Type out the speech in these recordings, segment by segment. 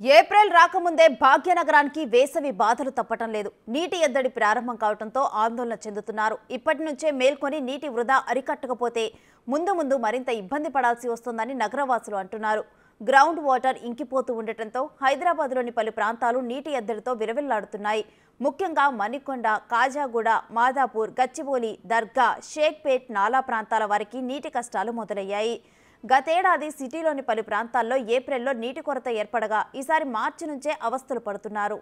April రాకముందే భాగ్యనగరానికి వేసవి బాధలు తప్పటం లేదు. నీటి ఎద్దడి ప్రారంభం కావడంతో ఆందోళన చెందుతున్నారు. ఇప్పటి నుంచే మేల్కొని నీటి వృధా అరికట్టకపోతే ముందు మరింత ఇబ్బంది పడాల్సి వస్తుందని నగరవాసులు అంటున్నారు. గ్రౌండ్ వాటర్ ఇంకిపోతూ ఉండటంతో హైదరాబాద్లోని పలు ప్రాంతాలు నీటి ఎద్దడితో విరవిల్లాడుతున్నాయి. ముఖ్యంగా మణికొండ, కాజాగూడ, మాదాపూర్, గచ్చిబౌలి, దర్గా, షేక్పేట్, నాలా ప్రాంతాల వారికి నీటి కష్టాలు మొదలయ్యాయి. గతేడాది సిటీలోని పలు ప్రాంతాల్లో ఏప్రిల్లో నీటి కొరత ఏర్పడగా ఈసారి మార్చి నుంచే అవస్థలు పడుతున్నారు.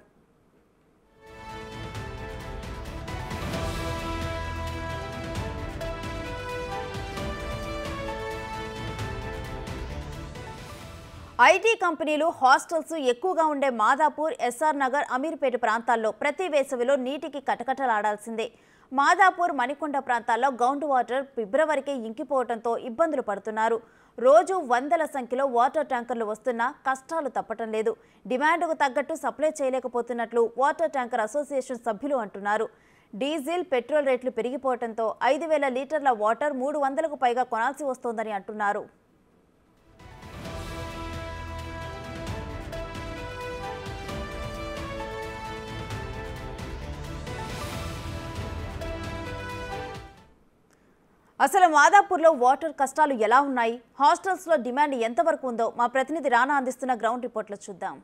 ఐటీ కంపెనీలు, హాస్టల్స్ ఎక్కువగా ఉండే మాదాపూర్, ఎస్ఆర్ నగర్, అమీర్పేట ప్రాంతాల్లో ప్రతి వేసవిలో నీటికి కటకటలాడాల్సిందే. మాదాపూర్, మణికొండ ప్రాంతాల్లో గ్రౌండ్ వాటర్ ఫిబ్రవరికి ఇంకిపోవడంతో ఇబ్బందులు పడుతున్నారు. రోజు వందల సంఖ్యలో వాటర్ ట్యాంకర్లు వస్తున్నా కష్టాలు తప్పటం లేదు. డిమాండ్కు తగ్గట్టు సప్లై చేయలేకపోతున్నట్లు వాటర్ ట్యాంకర్ అసోసియేషన్ సభ్యులు అంటున్నారు. డీజిల్, పెట్రోల్ రేట్లు పెరిగిపోవడంతో 5,000 లీటర్ల వాటర్ 300కు పైగా కొనాల్సి వస్తోందని అంటున్నారు. అసలు మాదాపూర్లో వాటర్ కష్టాలు ఎలా ఉన్నాయి, హాస్టల్స్లో డిమాండ్ ఎంతవరకు ఉందో మా ప్రతినిధి రానా అందిస్తున్న గ్రౌండ్ రిపోర్ట్లో చూద్దాం.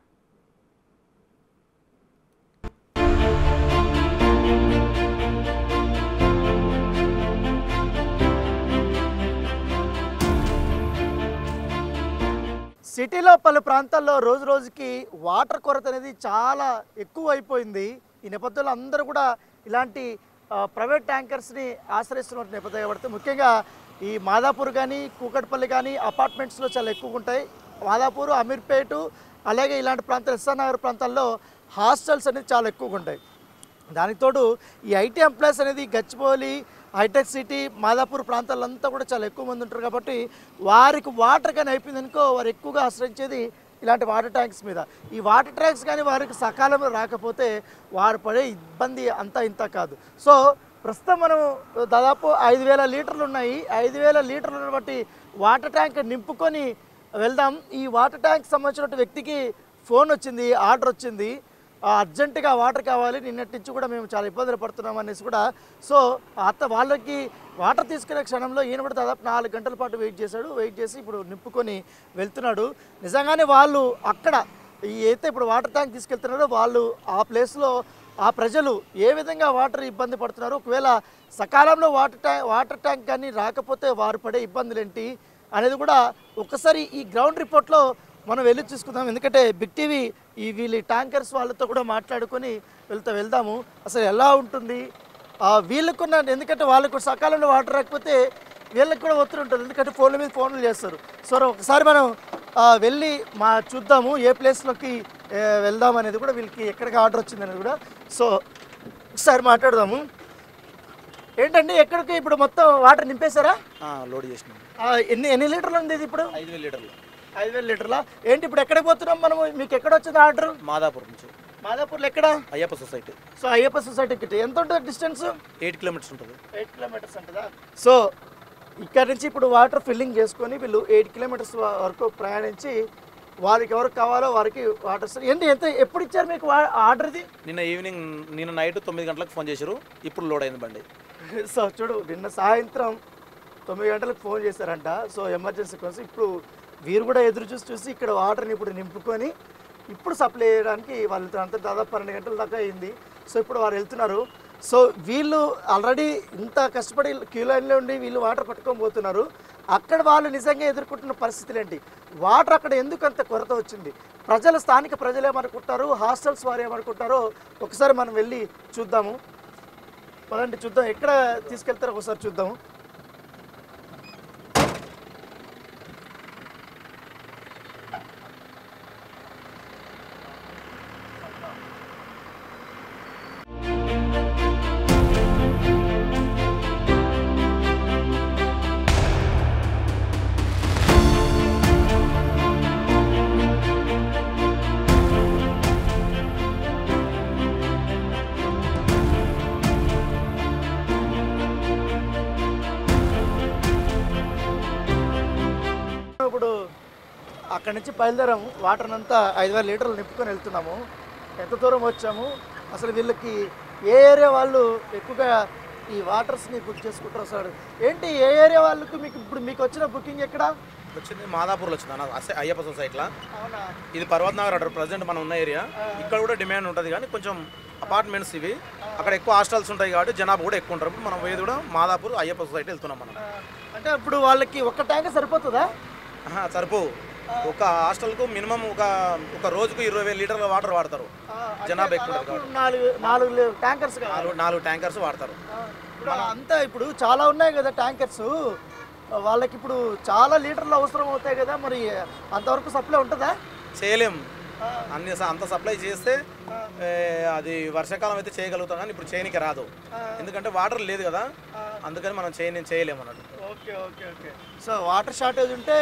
సిటీలో పలు ప్రాంతాల్లో రోజు రోజుకి వాటర్ కొరత అనేది చాలా ఎక్కువ అయిపోయింది. ఈ నేపథ్యంలో అందరూ కూడా ఇలాంటి ప్రైవేట్ ట్యాంకర్స్ని ఆశ్రయిస్తున్న నేపథ్యం కాబట్టి ముఖ్యంగా ఈ మాదాపూర్ కానీ, కూకట్పల్లి కానీ అపార్ట్మెంట్స్లో చాలా ఎక్కువగా ఉంటాయి. మాదాపూర్, అమీర్పేట, అలాగే ఇలాంటి ప్రాంతాలు, ఎస్ఆర్ నగర్ ప్రాంతాల్లో హాస్టల్స్ అనేది చాలా ఎక్కువగా ఉంటాయి. దానికి తోడు ఈ ఐటీ ఎంప్లాయీస్ అనేది గచ్చిబౌలి, హైటెక్ సిటీ, మాదాపూర్ ప్రాంతాలంతా కూడా చాలా ఎక్కువ మంది ఉంటారు కాబట్టి వారికి వాటర్ కానీ అయిపోయిందనుకో వారు ఎక్కువగా ఆశ్రయించేది ఇలాంటి వాటర్ ట్యాంక్స్ మీద. ఈ వాటర్ ట్యాంక్స్ కానీ వారికి సకాలంలో రాకపోతే వారు పడే ఇబ్బంది అంతా ఇంత కాదు. సో ప్రస్తుతం మనం దాదాపు 5,000 లీటర్లు ఉన్నాయి. 5,000 లీటర్లను బట్టి వాటర్ ట్యాంక్ నింపుకొని వెళ్దాం. ఈ వాటర్ ట్యాంక్ సంబంధించిన వ్యక్తికి ఫోన్ వచ్చింది, ఆర్డర్ వచ్చింది, అర్జెంటుగా వాటర్ కావాలి, నిన్నటి నుంచి కూడా మేము చాలా ఇబ్బందులు పడుతున్నాం అనేసి కూడా. సో వాళ్ళకి వాటర్ తీసుకునే క్షణంలో ఈయన కూడా దాదాపు 4 గంటల పాటు వెయిట్ చేసి ఇప్పుడు నింపుకొని వెళ్తున్నాడు. నిజంగానే వాళ్ళు అక్కడ అయితే ఇప్పుడు వాటర్ ట్యాంక్ తీసుకెళ్తున్నారో వాళ్ళు ఆ ప్లేస్లో ఆ ప్రజలు ఏ విధంగా వాటర్ ఇబ్బంది పడుతున్నారు, ఒకవేళ సకాలంలో వాటర్ ట్యాంక్ కానీ రాకపోతే వారు పడే ఇబ్బందులు ఏంటి అనేది కూడా ఒకసారి ఈ గ్రౌండ్ రిపోర్ట్లో మనం వెళ్ళి చూసుకుందాం. ఎందుకంటే బిగ్ టీవీ వీళ్ళ ట్యాంకర్స్ వాళ్ళతో కూడా మాట్లాడుకొని వెళ్దాము. అసలు ఎలా ఉంటుంది వీళ్ళకున్న, ఎందుకంటే వాళ్ళకు సకాలంలో వాటర్ రాకపోతే వీళ్ళకి కూడా ఒత్తిడి ఉంటుంది, ఎందుకంటే ఫోన్ల మీద ఫోన్లు చేస్తారు. సో ఒకసారి మనం వెళ్ళి చూద్దాము ఏ ప్లేస్లోకి వెళ్దాం అనేది కూడా, వీళ్ళకి ఎక్కడికి ఆర్డర్ వచ్చింది అనేది కూడా. సో ఒకసారి మాట్లాడదాము. ఏంటండి ఎక్కడికి ఇప్పుడు మొత్తం వాటర్ నింపేశారా? లోడ్ చేసినాం. ఎన్ని లీటర్లు ఉంది ఇది ఇప్పుడు? 5,000 లీటర్లు. 5,000 లీటర్లా? ఏంటి ఇప్పుడు ఎక్కడికి పోతున్నాం మనం? మీకు ఎక్కడ వచ్చింది ఆర్డర్? మాదాపూర్ నుంచి. మాదాపూర్లో ఎక్కడ? అయ్యప్ప సొసైటీ. సో అయ్యప్ప సొసైటీకి ఎంత ఉంటుంది డిస్టెన్స్? 8 కిలోమీటర్స్ ఉంటుంది. 8 కిలోమీటర్స్ ఉంటుందా? సో ఇక్కడ నుంచి ఇప్పుడు వాటర్ ఫిల్లింగ్ చేసుకొని వీళ్ళు 8 కిలోమీటర్స్ వరకు ప్రయాణించి వారికి ఎవరికి కావాలో వారికి వాటర్. ఏంటి ఎప్పుడు ఇచ్చారు మీకు ఆర్డర్ది? నిన్న నైట్ 9 గంటలకు ఫోన్ చేశారు, ఇప్పుడు లోడ్ అయింది బండి. సో చూడు, నిన్న సాయంత్రం 9 గంటలకు ఫోన్ చేశారంట. సో ఎమర్జెన్సీ కోసం ఇప్పుడు వీరు కూడా ఎదురు చూసి ఇక్కడ వాటర్ని ఇప్పుడు నింపుకొని ఇప్పుడు సప్లై చేయడానికి వాళ్ళు అంతా దాదాపు 12 గంటల దాకా అయింది. సో ఇప్పుడు వారు వెళ్తున్నారు. సో వీళ్ళు ఆల్రెడీ ఇంత కష్టపడి క్యూ లైన్లో ఉండి వీళ్ళు వాటర్ పట్టుకొని పోతున్నారు. అక్కడ వాళ్ళు నిజంగా ఎదుర్కొంటున్న పరిస్థితులు ఏంటి, వాటర్ అక్కడ ఎందుకు అంత కొరత వచ్చింది, స్థానిక ప్రజలు ఏమనుకుంటారు, హాస్టల్స్ వారు ఏమనుకుంటారో ఒకసారి మనం వెళ్ళి చూద్దాము. పదండి చూద్దాం, ఎక్కడ తీసుకెళ్తారో ఒకసారి చూద్దాము. అక్కడి నుంచి బయలుదేరాము. వాటర్ అంతా 5000 లీటర్లు నింపుకొని వెళ్తున్నాము. ఎంత దూరం వచ్చాము, అసలు వీళ్ళకి ఏ ఏరియా వాళ్ళు ఎక్కువగా ఈ వాటర్స్ని బుక్ చేసుకుంటారు సార్? ఏంటి ఏ ఏరియా వాళ్ళకి మీకు వచ్చిన బుకింగ్ ఎక్కడ వచ్చింది? మాదాపూర్లో వచ్చింది అన్న, అయ్యప్ప సొసైటీలో. అవునా? ఇది పర్వత్ నగర్ అంటారు ప్రజెంట్ మనం ఉన్న ఏరియా. ఇక్కడ కూడా డిమాండ్ ఉంటుంది కానీ కొంచెం అపార్ట్మెంట్స్ ఇవి, అక్కడ ఎక్కువ హాస్టల్స్ ఉంటాయి కాబట్టి జనాభా కూడా ఎక్కువ ఉంటారు. ఇప్పుడు మనం పోయేది కూడా మాదాపూర్ అయ్యప్ప సొసైటీ వెళ్తున్నాం మనం. అంటే ఇప్పుడు వాళ్ళకి ఒక్క ట్యాంక్ సరిపోతుందా? సరిపోవు. ఒక హాస్టల్కు మినిమం ఒక రోజుకు 20,000 లీటర్ల వాటర్ వాడతారు. జనాభా ఎక్కువ ఉంటుంది కాబట్టి 4 ట్యాంకర్స్ 4 ట్యాంకర్స్ వాడతారు. అంతా ఇప్పుడు చాలా ఉన్నాయి కదా ట్యాంకర్స్, వాళ్ళకి ఇప్పుడు చాలా లీటర్లు అవసరం అవుతాయి కదా, మరి అంతవరకు సప్లై ఉంటుందా? చేయలేం. అంత సప్లై చేస్తే అది వర్షాకాలం అయితే చేయగలుగుతాం కానీ ఇప్పుడు చేయనికి రాదు, ఎందుకంటే వాటర్ లేదు కదా, అందుకని మనం చేయలేము అన్నట్టు. Okay okay okay. So water shortage ఉంటే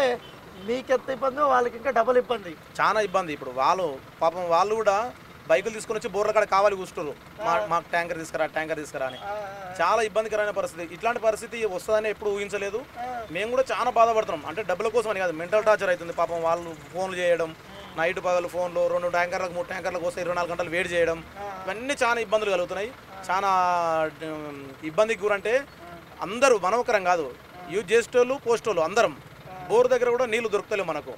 మీకు ఎంత ఇబ్బంది, వాళ్ళకి ఇంకా డబుల్ ఇబ్బంది. చాలా ఇబ్బంది. ఇప్పుడు పాపం వాళ్ళు కూడా బైకులు తీసుకొని వచ్చి బోర్ల కాడ కావాలి కూర్చుంటారు, మాకు ట్యాంకర్ తీసుకురా అని. చాలా ఇబ్బందికరమైన పరిస్థితి. ఇట్లాంటి పరిస్థితి వస్తుందని ఎప్పుడు ఊహించలేదు. మేము కూడా చాలా బాధపడుతున్నాం. అంటే డబ్బుల కోసం అని కాదు, మెంటల్ టార్చర్ అవుతుంది. పాపం వాళ్ళు ఫోన్లు చేయడం, నైట్ పగలు ఫోన్లో 2 ట్యాంకర్లకు 3 ట్యాంకర్లకు వస్తే 24 గంటలు వెయిట్ చేయడం, ఇవన్నీ చాలా ఇబ్బందులు కలుగుతున్నాయి. చాలా ఇబ్బందికి గురంటే అందరూ మనవకరం కాదు, యూజ్ చేసేటోళ్ళు పోస్టోళ్ళు అందరం. బోర్ దగ్గర కూడా నీళ్లు దొరుకుతలేవు మనకు.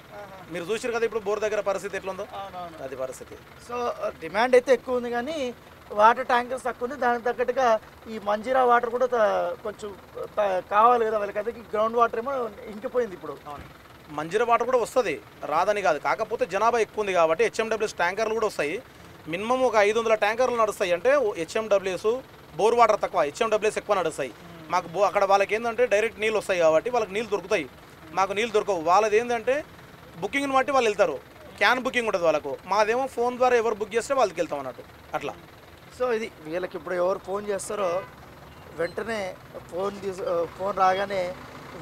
మీరు చూసారు కదా ఇప్పుడు బోర్ దగ్గర పరిస్థితి ఎట్లుందో, అది పరిస్థితి. సో డిమాండ్ అయితే ఎక్కువ ఉంది కానీ వాటర్ ట్యాంకర్స్ తక్కువ ఉంది. దానికి తగ్గట్టుగా ఈ మంజీరా వాటర్ కూడా కొంచెం కావాలి కదా వాళ్ళకి. అదే గ్రౌండ్ వాటర్ ఏమో ఇంకిపోయింది. ఇప్పుడు మంజీరా వాటర్ కూడా వస్తుంది, రాదని కాదు. కాకపోతే జనాభా ఎక్కువ ఉంది కాబట్టి హెచ్ఎండబ్ల్యూఎస్ ట్యాంకర్లు కూడా వస్తాయి. మినిమం ఒక 500 ట్యాంకర్లు నడుస్తాయి. అంటే హెచ్ఎండబ్ల్యూఎస్ బోర్ వాటర్ తక్కువ, హెచ్ఎండబ్ల్యూఎస్ ఎక్కువ నడుస్తాయి. మాకు అక్కడ వాళ్ళకి ఏంటంటే డైరెక్ట్ నీళ్ళు వస్తాయి కాబట్టి వాళ్ళకి నీళ్ళు దొరుకుతాయి, మాకు నీళ్ళు దొరకవు. వాళ్ళది ఏంటంటే బుకింగ్ని బట్టి వాళ్ళు వెళ్తారు, క్యాన్ బుకింగ్ ఉంటుంది వాళ్ళకు. మాదేమో ఫోన్ ద్వారా ఎవరు బుక్ చేస్తే వాళ్ళకి వెళ్తాం అన్నట్టు అట్లా. సో ఇది వీళ్ళకి ఇప్పుడు ఎవరు ఫోన్ చేస్తారో వెంటనే ఫోన్ రాగానే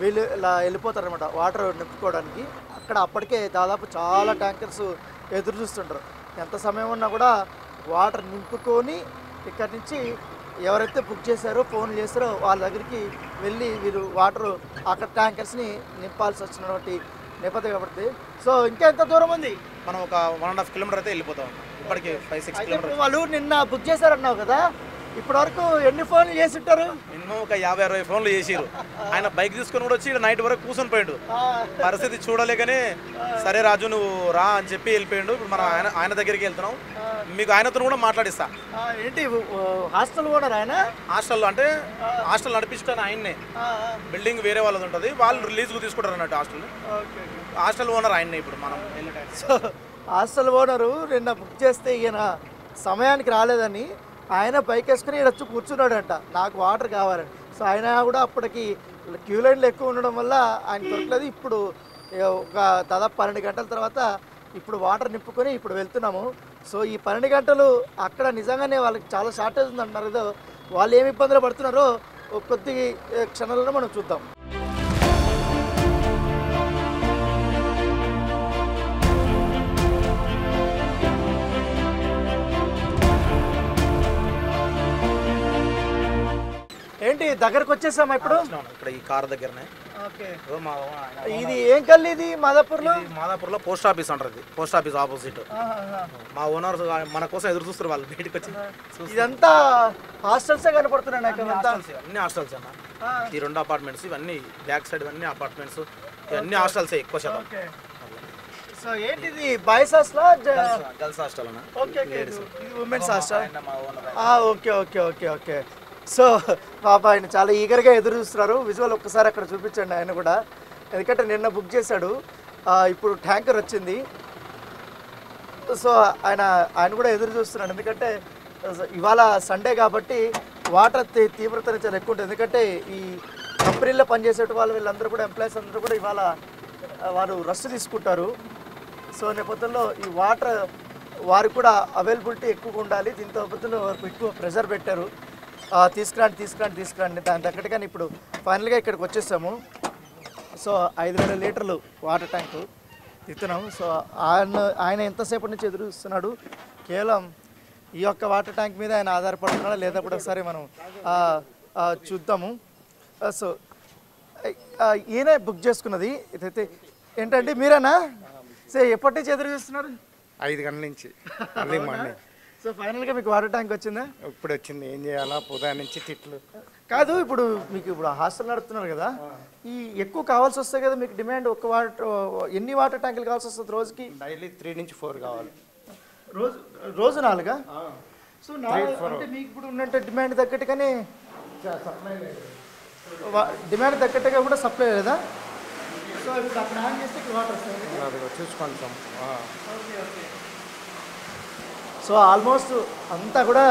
వీళ్ళు ఇలా వెళ్ళిపోతారనమాట వాటర్ నింపుకోవడానికి. అక్కడ అప్పటికే దాదాపు చాలా ట్యాంకర్స్ ఎదురు చూస్తుంటారు. ఎంత సమయం ఉన్నా కూడా వాటర్ నింపుకొని ఇక్కడి నుంచి ఎవరైతే బుక్ చేశారో ఫోన్ చేస్తారో వాళ్ళ దగ్గరికి వెళ్ళి వీళ్ళు వాటర్ అక్కడ ట్యాంకర్స్ని నింపాల్సి వచ్చినటువంటి నేపథ్యం కాబట్టి. సో ఇంకా ఎంత దూరం ఉంది? మనం ఒక 1.5 కిలోమీటర్ అయితే వెళ్ళిపోతాం. ఇప్పటికి 5-6 కిలోమీటర్. వాళ్ళు నిన్న బుక్ చేశారన్నావు కదా, ఇప్పటి వరకు ఎన్ని ఫోన్లు చేసి ఉంటారు? మినిమం ఒక 50-60 ఫోన్లు చేసిరు. ఆయన బైక్ తీసుకొని కూడా వచ్చి నైట్ వరకు కూర్చొని పోయాడు. పరిస్థితి చూడలేకనే సరే రాజు నువ్వు రా అని చెప్పి వెళ్ళిపోయాడు. ఇప్పుడు మనం ఆయన దగ్గరికి వెళ్తున్నాం. మీకు ఆయనతో కూడా మాట్లాడిస్తా. ఏంటి హాస్టల్ ఓనర్ ఆయన? హాస్టల్ అంటే హాస్టల్ నడిపిస్తాను ఆయన్నే. బిల్డింగ్ వేరే వాళ్ళది ఉంటుంది, వాళ్ళు రిలీజ్కు తీసుకుంటారు అన్నట్టు హాస్టల్ ఓనర్ ఆయన్నే. ఇప్పుడు మనం సో హాస్టల్ ఓనరు నిన్న బుక్ చేస్తే ఈయన సమయానికి రాలేదని ఆయన బైక్ వేసుకుని ఇక్కడ వచ్చి కూర్చున్నాడంట, నాకు వాటర్ కావాలని. సో ఆయన కూడా అప్పటికి క్యూ లైన్లు ఎక్కువ ఉండడం వల్ల ఆయన దొరకలేదు. ఇప్పుడు ఒక దాదాపు 12 గంటల తర్వాత ఇప్పుడు వాటర్ నింపుకొని ఇప్పుడు వెళ్తున్నాము. సో ఈ 12 గంటలు అక్కడ నిజంగానే వాళ్ళకి చాలా షార్టేజ్ ఉంది అంటున్నారు కదా, వాళ్ళు ఏమి ఇబ్బందులు పడుతున్నారో కొద్ది క్షణాలలో మనం చూద్దాం. ఏంటి దగ్గరకు వచ్చేసామా ఇప్పుడు? ఇక్కడ ఈ కార్ దగ్గరనే. ఇది ఏం కల్లి? ఇది మాదాపూర్లో పోస్ట్ ఆఫీస్ అంటారు. ఇది పోస్ట్ ఆఫీస్ ఆపోజిట్. మా ఓనర్ మన కోసం ఎదురు చూస్తారు, వాళ్ళు బయటకు వచ్చి. ఇదంతా హాస్టల్సే కనపడుతున్నాయి నాకు. అన్ని హాస్టల్స్ అన్న, ఈ 2 అపార్ట్మెంట్స్ ఇవన్నీ బ్యాక్ సైడ్ ఇవన్నీ అపార్ట్మెంట్స్, ఇవన్నీ హాస్టల్సే ఎక్కువ శాతం. సో ఏంటిది బాయ్స్ హాస్టల్ గర్ల్స్ హాస్టల్ అన్న? ఓకే, ఇది women's hostel. Okay okay okay okay. So పాప ఆయన చాలా ఈగర్గా ఎదురు చూస్తున్నారు. విజువల్ ఒక్కసారి అక్కడ చూపించండి ఆయన కూడా, ఎందుకంటే నిన్న బుక్ చేశాడు, ఇప్పుడు ట్యాంకర్ వచ్చింది. సో ఆయన కూడా ఎదురు చూస్తున్నాడు, ఎందుకంటే ఇవాళ సండే కాబట్టి వాటర్ తీవ్రత చాలా ఎక్కువ ఉంటుంది. ఎందుకంటే ఈ కంపెనీలో పనిచేసే వాళ్ళు వీళ్ళందరూ కూడా ఎంప్లాయీస్ అందరూ కూడా ఇవాళ వారు రెస్ట్ తీసుకుంటారు. సో నేపథ్యంలో ఈ వాటర్ వారికి కూడా అవైలబిలిటీ ఎక్కువగా ఉండాలి. దీంతో నేపథ్యంలో వారికి ఎక్కువ ప్రెషర్ పెట్టారు, తీసుకురండి. దాని తగ్గట్టుగానే ఇప్పుడు ఫైనల్గా ఇక్కడికి వచ్చేసాము. సో 5000 లీటర్లు వాటర్ ట్యాంకు తిప్పుతున్నాము. సో ఆయన ఎంతసేపటి నుంచి ఎదురు చూస్తున్నాడు, కేవలం ఈ యొక్క వాటర్ ట్యాంక్ మీద ఆయన ఆధారపడుతున్నాడా లేదా కూడా ఒకసారి మనం చూద్దాము. సో ఈయనే బుక్ చేసుకున్నది. ఇదైతే ఏంటంటే మీరేనా? సో ఎప్పటి నుంచి ఎదురు చూస్తున్నారు? 5 గంటల నుంచి అర్లీ మార్నింగ్. సో ఫైనల్గా మీకు వాటర్ ట్యాంక్ వచ్చిందా? ఇప్పుడు వచ్చింది. ఏం చేయాలా? ఉదయం నుంచి తిట్లు. కాదు, ఇప్పుడు మీకు ఇప్పుడు హాస్టల్ నడుపుతున్నారు కదా, ఈ ఎక్కువ కావాల్సి వస్తాయి కదా మీకు డిమాండ్. ఎన్ని వాటర్ ట్యాంకులు కావాల్సి వస్తుంది రోజుకి? డైలీ 3 నుంచి 4 కావాలి. రోజు 4? సో 4 అంటే మీకు ఇప్పుడు ఉన్నట్టు డిమాండ్ తగ్గట్టుగానే సప్లై లేదు. డిమాండ్ తగ్గట్టుగా కూడా సప్లై లేదా? సో ఇప్పుడు అక్కడ ఆన్ చేస్తే ఇక్కడ వాటర్ వస్తాయి చూసుకుంటాం. Okay okay. సో ఆల్మోస్ట్ అంతా కూడా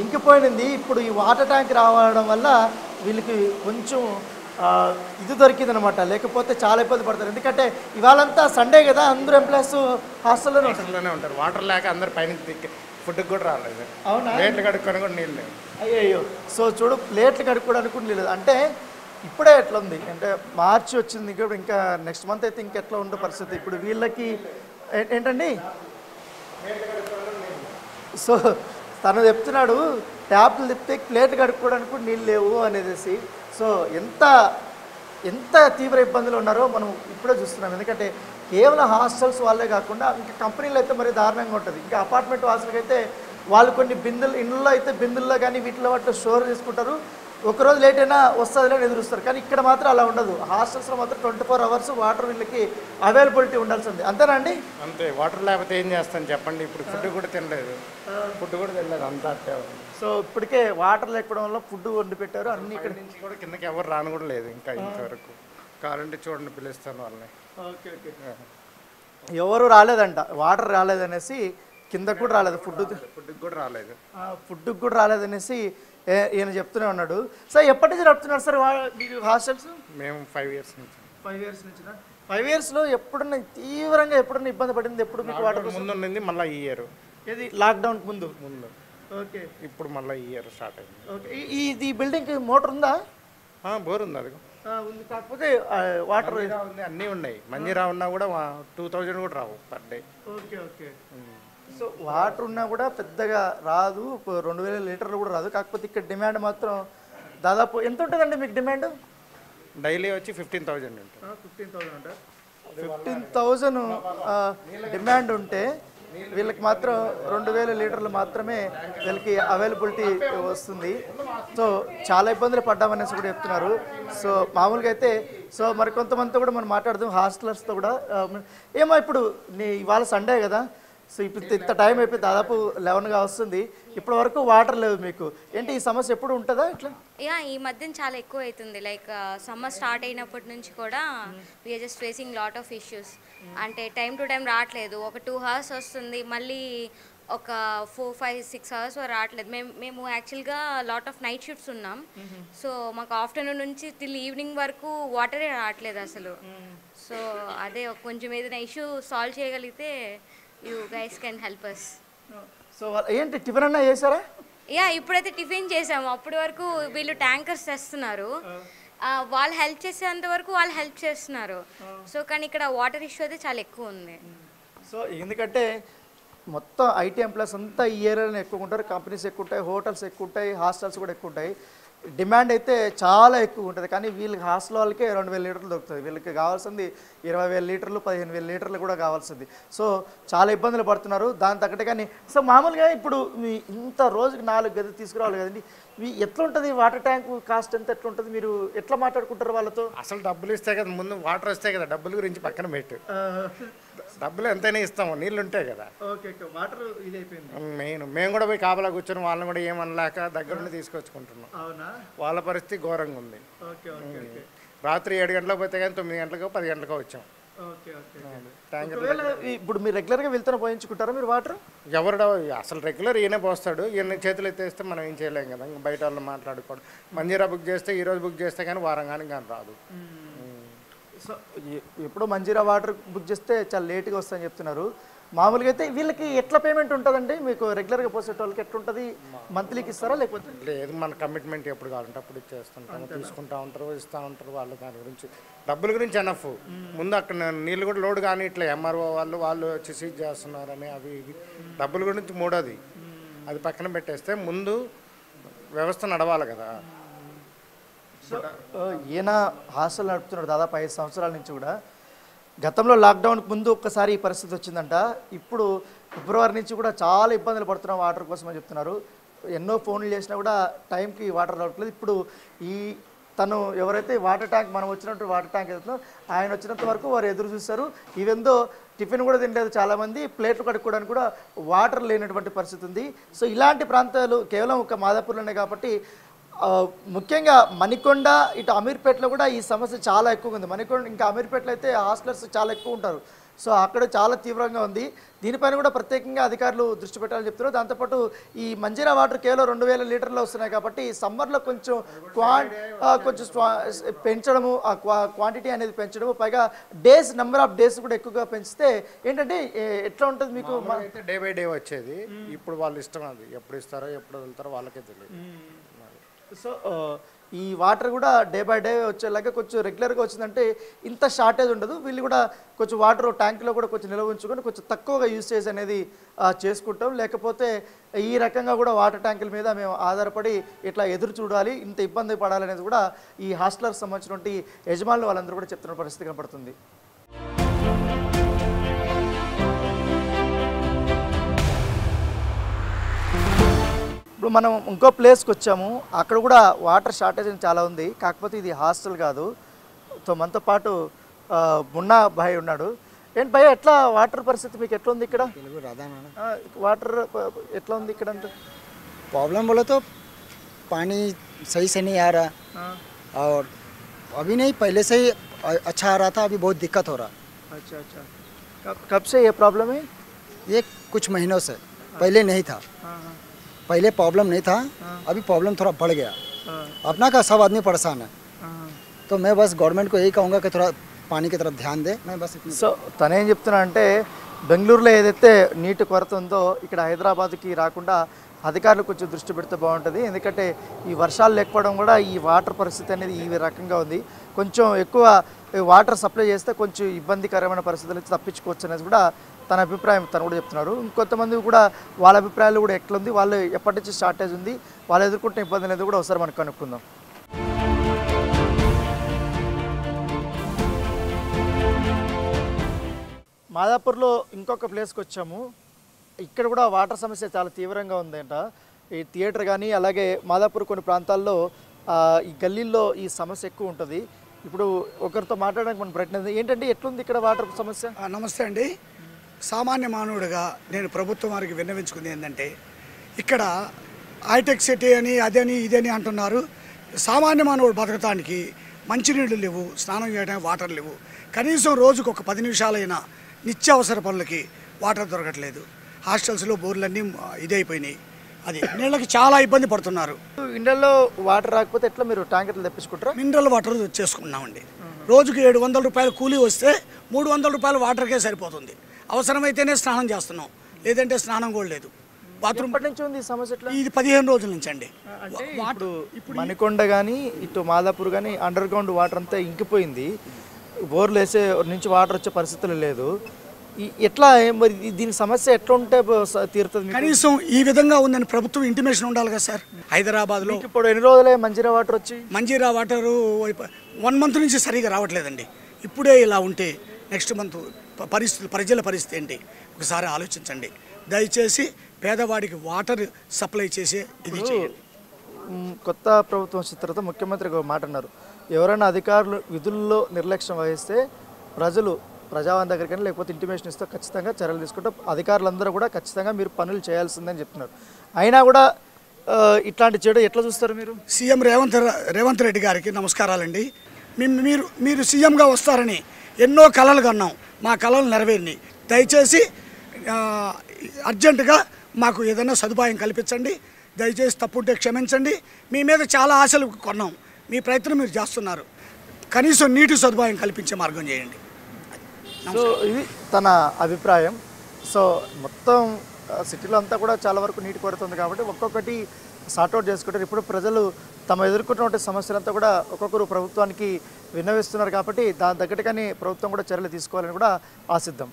ఇంకిపోయింది. ఇప్పుడు ఈ వాటర్ ట్యాంక్ రావడం వల్ల వీళ్ళకి కొంచెం ఇది దొరికింది అనమాట. లేకపోతే చాలా ఇబ్బంది పడతారు. ఎందుకంటే ఇవాళంతా సండే కదా, అందరూ ఎంప్లాయీస్ హాస్టల్లోనే ఉంటారు. వాటర్ లేక అందరు పైన ఫుడ్కి కూడా రాలేదు. అవునా? ప్లేట్లు కడుక్కొని కూడా నీళ్ళు లేవు. అయ్యో. సో చూడు, ప్లేట్లు కడుక్కోవడానికి కూడా నీళ్ళు. అంటే ఇప్పుడే ఎట్లా ఉంది అంటే మార్చి వచ్చింది, ఇంకా నెక్స్ట్ మంత్ అయితే ఇంకెట్లా ఉండే పరిస్థితి. ఇప్పుడు వీళ్ళకి ఏంటండి, సో తను చెప్తున్నాడు ట్యాప్లు తిప్పితే ప్లేట్ కడుక్కోవడానికి కూడా నీళ్ళు లేవు అనేసి. సో ఎంత తీవ్ర ఇబ్బందులు ఉన్నారో మనం ఇప్పుడే చూస్తున్నాం. ఎందుకంటే కేవలం హాస్టల్స్ వాళ్ళే కాకుండా ఇంకా కంపెనీలు అయితే మరి దారుణంగా ఉంటుంది. ఇంకా అపార్ట్మెంట్ వాసులకైతే వాళ్ళు కొన్ని బిందులు, ఇండ్లలో అయితే బిందుల్లో కానీ వీటిలో వాటిలో స్టోర్ చేసుకుంటారు. ఒకరోజు లేట్ అయినా వస్తుందిలే అని ఎదురుస్తారు. కానీ ఇక్కడ మాత్రం అలా ఉండదు. హాస్టల్స్లో మాత్రం 24 hours వాటర్ వీళ్ళకి అవైలబిలిటీ ఉండాల్సింది. అంతేనా అండి? అంతే. వాటర్ లేకపోతే ఏం చేస్తాను చెప్పండి. ఇప్పుడు ఫుడ్ కూడా తినలేదు. అంతా. సో ఇప్పటికే వాటర్ లేకపోవడం వల్ల ఫుడ్ వండి పెట్టారు అన్ని. ఇక్కడ నుంచి కూడా కిందకి ఎవరు రాను కూడా లేదు ఇంకా ఇంతవరకు. కావాలంటే చూడండి, పిలుస్తాను వాళ్ళని. Okay okay. ఎవరు రాలేదంట, వాటర్ రాలేదనేసి కిందకు కూడా రాలేదు. ఫుడ్కి కూడా రాలేదనేసి ఈయన చెప్తూనే ఉన్నాడు. సార్ ఎప్పటి నుంచి నడుపుతున్నారు సార్ మీరు హాస్టల్స్? మేము 5 years నుంచి. 5 years నుంచి. 5 yearsలో ఎప్పుడన్నా తీవ్రంగా ఇబ్బంది పడింది? ఎప్పుడు మీకు వాటర్ ముందు ఉండింది, మళ్ళీ ఈ ఇయర్. ఇది లాక్డౌన్ ముందు. ఓకే. ఇప్పుడు మళ్ళీ ఈ ఇయర్ స్టార్ట్ అయింది. ఓకే. ఇది బిల్డింగ్కి మోటార్ ఉందా? బోర్ ఉంది. అది ఉంది. కాకపోతే వాటర్ ఉంది, అన్నీ ఉన్నాయి. మంజీరా ఉన్నా కూడా 2000 కూడా రావు per day. Okay okay. So water ఉన్నా కూడా పెద్దగా రాదు, 2000 లీటర్లు కూడా రాదు. కాకపోతే ఇక్కడ డిమాండ్ మాత్రం దాదాపు ఎంత ఉంటుందండి మీకు డిమాండ్? డైలీ వచ్చి 15,000 ఉంటుంది. 15,000 డిమాండ్ ఉంటే వీళ్ళకి మాత్రం 2000 లీటర్లు మాత్రమే వీళ్ళకి అవైలబిలిటీ వస్తుంది. సో చాలా ఇబ్బందులు పడ్డామనేసి కూడా చెప్తున్నారు. సో మామూలుగా అయితే సో మరి కొంతమందితో కూడా మనం మాట్లాడదాం, హాస్టలర్స్తో కూడా. ఏమో ఇప్పుడు ఇవాళ సండే కదా, సో ఇప్పుడు ఇంత టైం అయిపోయి దాదాపు 11గా వస్తుంది, ఇప్పటి వరకు వాటర్ లేవు మీకు. ఏంటి ఈ సమస్య ఎప్పుడు ఉంటుందా ఇట్లా? ఈ మధ్యన చాలా ఎక్కువ అవుతుంది. లైక్ సమ్మర్ స్టార్ట్ అయినప్పటి నుంచి కూడా we are just facing lot of issues. అంటే టైం టు టైం రావట్లేదు. ఒక 2 hours వస్తుంది, మళ్ళీ ఒక 4, 5, 6 hours రావట్లేదు. మేము యాక్చువల్గా లాట్ ఆఫ్ నైట్ షిఫ్ట్స్ ఉన్నాం. సో మాకు ఆఫ్టర్నూన్ నుంచి టిల్ ఈవినింగ్ వరకు వాటరే రావట్లేదు అసలు. సో అదే కొంచెం ఏదైనా ఇష్యూ సాల్వ్ చేయగలిగితే you guys can help us. So ఏంటి టిఫిన్ అన్నా చేశారా? ఇప్పుడైతే టిఫిన్ చేసాము. అప్పటి వరకు వీళ్ళు ట్యాంకర్స్ తెస్తున్నారు, వాళ్ళు హెల్ప్ చేసేంత వరకు వాళ్ళు హెల్ప్ చేస్తున్నారు. సో కానీ ఇక్కడ వాటర్ ఇష్యూ అయితే చాలా ఎక్కువ ఉంది. సో ఎందుకంటే మొత్తం ఐటీ ఎంప్లాయీస్ అంతా ఈ ఏరియాలో ఎక్కువ ఉంటారు. కంపెనీస్ ఎక్కువ ఉంటాయి, హోటల్స్ ఎక్కువ ఉంటాయి, హాస్టల్స్ కూడా ఎక్కువ ఉంటాయి. డిమాండ్ అయితే చాలా ఎక్కువ ఉంటుంది. కానీ వీళ్ళకి హాస్టల్ వాళ్ళకే 2000 లీటర్లు దొరుకుతుంది. వీళ్ళకి కావాల్సింది 20,000 లీటర్లు, 15,000 లీటర్లు కూడా కావాల్సింది. సో చాలా ఇబ్బందులు పడుతున్నారు దాని తగ్గట్టు. కానీ సో మామూలుగా ఇప్పుడు మీ ఇంత రోజుకి 4 గదులు తీసుకురావాలి కదండి, ఎట్లా ఉంటుంది వాటర్ ట్యాంక్ కాస్ట్ ఎంత ఎట్లా ఉంటుంది? మీరు ఎట్లా మాట్లాడుకుంటారు వాళ్ళతో? అసలు డబ్బులు ఇస్తే కదా, ముందు వాటర్ వస్తాయి కదా, డబ్బుల గురించి పక్కన పెట్టు. డబ్బులు ఎంతైనా ఇస్తాము, నీళ్ళు ఉంటాయి కదా. వాటర్ ఇది అయిపోయింది. మేము కూడా పోయి కాపలా కూర్చొని వాళ్ళని కూడా ఏమనలేక దగ్గరుండి తీసుకొచ్చుకుంటున్నాం. అవునా? వాళ్ళ పరిస్థితి ఘోరంగా ఉంది. రాత్రి 7 గంటలకు పోతే కానీ 9 గంటలకు 10 గంటలకు వచ్చాం. ఇప్పుడు మీరు రెగ్యులర్గా వెళ్తున్నా పోయించుకుంటారా మీరు వాటర్? ఎవరు అసలు రెగ్యులర్ ఈయనే పోస్తాడు. ఈయన చేతులు ఎత్తేస్తే మనం ఏం చేయలేం కదా, ఇంకా బయట వాళ్ళు మాట్లాడుకోవడం. మంజీరా బుక్ చేస్తే ఈరోజు బుక్ చేస్తే కానీ వారం కానీ రాదు. సో ఎప్పుడో మంజీరా వాటర్ బుక్ చేస్తే చాలా లేట్గా వస్తుందని చెప్తున్నారు. మామూలుగా అయితే వీళ్ళకి ఎట్లా పేమెంట్ ఉంటుందండి? మీకు రెగ్యులర్గా పోసే వాళ్ళకి ఎట్లా ఉంటుంది? మంత్లీకి ఇస్తారా లేకపోతే? లేదు, మన కమిట్మెంట్ ఎప్పుడు కావాలంటే అప్పుడు ఇచ్చేస్తుంటాము. తీసుకుంటా ఉంటారు, ఇస్తూ ఉంటారు. వాళ్ళు దాని గురించి డబ్బుల గురించి ఎనఫ్. ముందు అక్కడ నీళ్ళు కూడా లోడ్ కానీ ఇట్లా ఎంఆర్ఓ వాళ్ళు వచ్చి సీజ్ చేస్తున్నారని అవి ఇవి డబ్బుల గురించి మూడోది. అది పక్కన పెట్టేస్తే ముందు వ్యవస్థ నడవాలి కదా. సో ఈయన హాస్టల్ నడుపుతున్నాడు దాదాపు 5 సంవత్సరాల నుంచి కూడా. గతంలో లాక్డౌన్కి ముందు ఒక్కసారి ఈ పరిస్థితి వచ్చిందంట. ఇప్పుడు ఫిబ్రవరి నుంచి కూడా చాలా ఇబ్బందులు పడుతున్నాం వాటర్ కోసం అని చెప్తున్నారు. ఎన్నో ఫోన్లు చేసినా కూడా టైంకి వాటర్ రావట్లేదు. ఇప్పుడు ఈ తను ఎవరైతే వాటర్ ట్యాంక్ మనం వచ్చినట్టు వాటర్ ట్యాంక్ ఏదైతుందో ఆయన వచ్చినంత వరకు వారు ఎదురు చూస్తారు. ఈవెందో టిఫిన్ కూడా తినలేదు చాలామంది, ప్లేట్లు కడుక్కోవడానికి కూడా వాటర్ లేనటువంటి పరిస్థితి ఉంది. సో ఇలాంటి ప్రాంతాలు కేవలం ఒక మాదాపూర్లోనే కాబట్టి ముఖ్యంగా మణికొండ ఇటు అమీర్పేటలో కూడా ఈ సమస్య చాలా ఎక్కువగా ఉంది. మణికొండ ఇంకా అమీర్పేటలో అయితే హాస్టలర్స్ చాలా ఎక్కువ ఉంటారు. సో అక్కడ చాలా తీవ్రంగా ఉంది. దీనిపైన కూడా ప్రత్యేకంగా అధికారులు దృష్టి పెట్టాలని చెప్తున్నారు. దాంతోపాటు ఈ మంజీరా వాటర్ కేవలం 2000 లీటర్లు వస్తున్నాయి కాబట్టి సమ్మర్లో కొంచెం పెంచడము, ఆ క్వాంటిటీ అనేది పెంచడము, పైగా డేస్ నెంబర్ ఆఫ్ డేస్ కూడా ఎక్కువగా పెంచితే ఏంటంటే ఎట్లా ఉంటుంది మీకు అయితే డే బై డే వచ్చేది. ఇప్పుడు వాళ్ళు ఇష్టం, అది ఎప్పుడు ఇస్తారో ఎప్పుడు వెళ్తారో వాళ్ళకే తెలియదు. సో ఈ వాటర్ కూడా డే బై డే వచ్చేలాగా కొంచెం రెగ్యులర్గా వచ్చిందంటే ఇంత షార్టేజ్ ఉండదు. వీళ్ళు కూడా కొంచెం వాటర్ ట్యాంకులో కూడా కొంచెం నిల్వ ఉంచుకొని కొంచెం తక్కువగా యూసేజ్ అనేది చేసుకుంటాం. లేకపోతే ఈ రకంగా కూడా వాటర్ ట్యాంకుల మీద మేము ఆధారపడి ఇట్లా ఎదురు చూడాలి, ఇంత ఇబ్బంది పడాలనేది కూడా ఈ హాస్టలర్కి సంబంధించినటువంటి యజమానులు వాళ్ళందరూ కూడా చెప్తున్న పరిస్థితి కనపడుతుంది. ఇప్పుడు మనం ఇంకో ప్లేస్కి వచ్చాము. అక్కడ కూడా వాటర్ షార్టేజ్ చాలా ఉంది. కాకపోతే ఇది హాస్టల్ కాదు. సో మనతో పాటు మున్నా భాయ్ ఉన్నాడు. ఏంటి భయ్, ఎట్లా వాటర్ పరిస్థితి మీకు ఎట్లా ఉంది ఇక్కడ? వాటర్ ఎట్లా ఉంది ఇక్కడ? అంతా प्रॉब्लम बोलो तो पानी सही से नहीं आ रहा और अभी नहीं, पहले से ही अच्छा आ रहा था, अभी बहुत दिक्कत हो रहा. अच्छा अच्छा, कब से ये प्रॉब्लम है? ये कुछ महीनों से, पहले नहीं था. पहले प्रॉब्लम नहीं था, अभी प्रॉब्लम थोड़ा बढ़ गया. अपना का सब आदमी परेशान है. तो मैं बस गवर्नमेंट को यही कहूँगा कि थोड़ा पानी की तरफ ध्यान दे. मैं बस इतना. సో తనేం చెప్తున్నా అంటే బెంగళూరులో ఏదైతే నీటి కొరత ఉందో ఇక్కడ హైదరాబాద్కి రాకుండా అధికారులు కొంచెం దృష్టి పెడితే బాగుంటుంది. ఎందుకంటే ఈ వర్షాలు లేకపోవడం కూడా ఈ వాటర్ పరిస్థితి అనేది ఈ రకంగా ఉంది. కొంచెం ఎక్కువ వాటర్ సప్లై చేస్తే కొంచెం ఇబ్బందికరమైన పరిస్థితుల నుంచి తప్పించుకోవచ్చు అనేది కూడా తన అభిప్రాయం తను కూడా చెప్తున్నారు. ఇంకొంతమంది కూడా వాళ్ళ అభిప్రాయాలు కూడా ఎట్లుంది, వాళ్ళు ఎప్పటి నుంచి షార్టేజ్ ఉంది, వాళ్ళు ఎదుర్కొంటున్న ఇబ్బంది అనేది కూడా ఒకసారి మనకు కనుక్కుందాం. మాదాపూర్లో ఇంకొక ప్లేస్కి వచ్చాము. ఇక్కడ కూడా వాటర్ సమస్య చాలా తీవ్రంగా ఉందంట. ఈ థియేటర్ కానీ అలాగే మాదాపూర్ కొన్ని ప్రాంతాల్లో ఈ గల్లీల్లో ఈ సమస్య ఎక్కువ ఉంటుంది. ఇప్పుడు ఒకరితో మాట్లాడడానికి మనం ప్రయత్నం ఏంటంటే ఎట్లుంది ఇక్కడ వాటర్ సమస్య? నమస్తే అండి. సామాన్య మానవుడిగా నేను ప్రభుత్వం వారికి విన్నవించుకుంది ఏంటంటే ఇక్కడ హైటెక్ సిటీ అని అదని ఇదని అంటున్నారు. సామాన్య మానవుడు బతకటానికి మంచినీళ్ళు లేవు, స్నానం చేయడానికి వాటర్ లేవు. కనీసం రోజుకు ఒక 10 నిమిషాలైనా నిత్యావసర పనులకి వాటర్ దొరకట్లేదు. హాస్టల్స్లో బోర్లన్నీ ఇదైపోయినాయి. అది నీళ్ళకి చాలా ఇబ్బంది పడుతున్నారు. ఇండియాలో వాటర్ రాకపోతే ఎట్లా మీరు ట్యాంకర్లు తెప్పించుకుంటారా? మినరల్ వాటర్ చేసుకున్నామండి. రోజుకి 700 రూపాయలు కూలీ వస్తే 300 రూపాయలు వాటర్కే సరిపోతుంది. అవసరమైతేనే స్నానం చేస్తున్నాం, లేదంటే స్నానం కూడా లేదు. బాత్రూమ్ ఎప్పటి నుంచి ఉంది ఈ సమస్య? ఇది 15 రోజుల నుంచి అండి. అంటే ఇప్పుడు మణికొండ కానీ ఇటు మాదాపూర్ కానీ అండర్ గ్రౌండ్ వాటర్ అంతా ఇంకిపోయింది. బోర్లు వేసే నుంచి వాటర్ వచ్చే పరిస్థితులు లేదు. ఎట్లా మరి దీని సమస్య ఎట్లా ఉంటే తీరుతుంది? కనీసం ఈ విధంగా ఉందని ప్రభుత్వం ఇంటిమేషన్ ఉండాలి కదా సార్. హైదరాబాద్లో ఇప్పుడు ఎన్ని రోజులే మంజీరా వాటర్ వచ్చి? మంజీరా వాటరు 1 మంత్ నుంచి సరిగా రావట్లేదండి. ఇప్పుడే ఇలా ఉంటే నెక్స్ట్ మంత్ ప్రజల పరిస్థితి ఏంటి ఒకసారి ఆలోచించండి. దయచేసి పేదవాడికి వాటర్ సప్లై చేసే ఇది చేయండి. కొత్త ప్రభుత్వం వచ్చిన తర్వాత ముఖ్యమంత్రి ఒక మాట అన్నారు, ఎవరైనా అధికారులు విధుల్లో నిర్లక్ష్యం వహిస్తే ప్రజావాణి దగ్గరికి కానీ లేకపోతే ఇంటిమేషన్ ఇస్తే ఖచ్చితంగా చర్యలు తీసుకుంటాం, అధికారులందరూ కూడా ఖచ్చితంగా మీరు పనులు చేయాల్సిందని చెప్తున్నారు. అయినా కూడా ఇట్లాంటి చేయడం ఎట్లా చూస్తారు మీరు? సీఎం రేవంత్ రెడ్డి గారికి నమస్కారాలండి. మీరు సీఎంగా వస్తారని ఎన్నో కలలు కన్నాం, మా కలలు నెరవేరినాయి. దయచేసి అర్జెంటుగా మాకు ఏదైనా సదుపాయం కల్పించండి. దయచేసి తప్పుంటే క్షమించండి. మీ మీద చాలా ఆశలు కొన్నాం, మీ ప్రయత్నం మీరు చేస్తున్నారు. కనీసం నీటి సదుపాయం కల్పించే మార్గం చేయండి. సో ఇది తన అభిప్రాయం. సో మొత్తం సిటీలో అంతా కూడా చాలా వరకు నీటి కొరత ఉంది కాబట్టి ఒక్కొక్కటి సార్ట్అవుట్ చేసుకుంటారు. ఇప్పుడు ప్రజలు తమ ఎదుర్కొంటున్న సమస్యలంతా కూడా ఒక్కొక్కరు ప్రభుత్వానికి విన్నవిస్తున్నారు కాబట్టి దాని తగ్గట్టుగానే ప్రభుత్వం కూడా చర్యలు తీసుకోవాలని కూడా ఆశిద్దాం.